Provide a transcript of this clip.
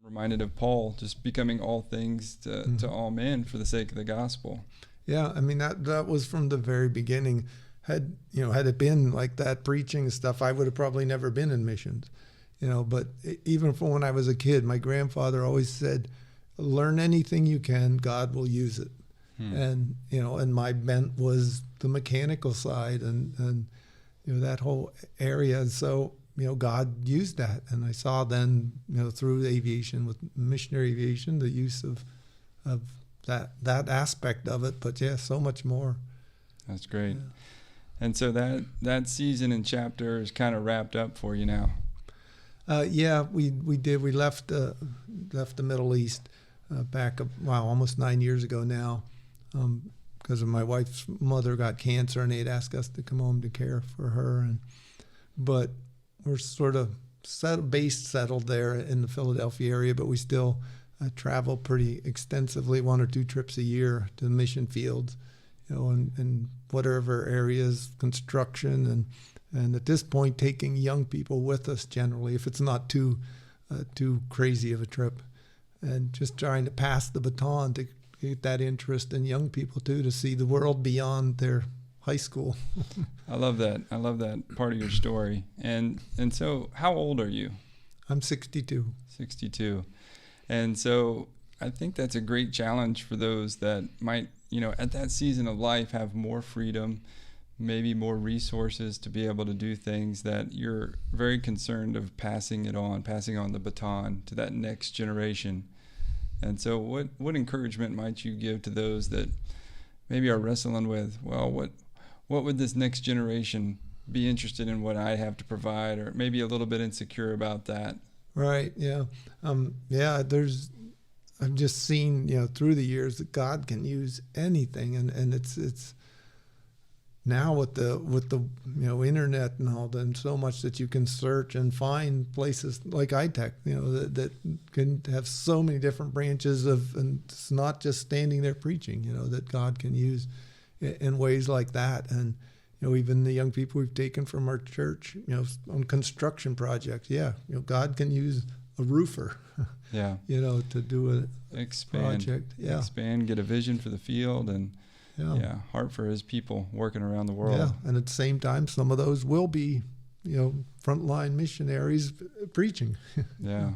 Reminded of Paul just becoming all things to all men for the sake of the gospel. Yeah, I mean that was from the very beginning. Had it been like that preaching stuff, I would have probably never been in missions. But even from when I was a kid, my grandfather always said, "Learn anything you can, God will use it." And and my bent was the mechanical side and that whole area. And so God used that, and I saw then through aviation, with missionary aviation, the use of that aspect of it. But yeah, so much more. That's great. Yeah. And so that season and chapter is kind of wrapped up for you now. Yeah, we did. We left the Middle East back almost 9 years ago now, because of my wife's mother got cancer, and they'd asked us to come home to care for her. But we're sort of settled there in the Philadelphia area, but we still travel pretty extensively, 1 or 2 trips a year to the mission fields, and whatever areas, construction, and at this point taking young people with us generally, if it's not too crazy of a trip, and just trying to pass the baton to get that interest in young people too, to see the world beyond their high school. I love that. I love that part of your story. And so how old are you? I'm 62. 62. And so I think that's a great challenge for those that might, at that season of life have more freedom, maybe more resources to be able to do things that you're very concerned of passing on the baton to that next generation. And so what encouragement might you give to those that maybe are wrestling with, well, what would this next generation be interested in what I have to provide, or maybe a little bit insecure about that? Right. Yeah. I've just seen, through the years that God can use anything, and it's now with the internet and all, and so much that you can search and find places like iTech, that can have so many different branches and it's not just standing there preaching, that God can use in ways like that. And even the young people we've taken from our church, on construction projects, God can use a roofer, to do a project. Yeah. Expand, get a vision for the field, and heart for his people working around the world. Yeah, and at the same time, some of those will be, frontline missionaries preaching. Yeah.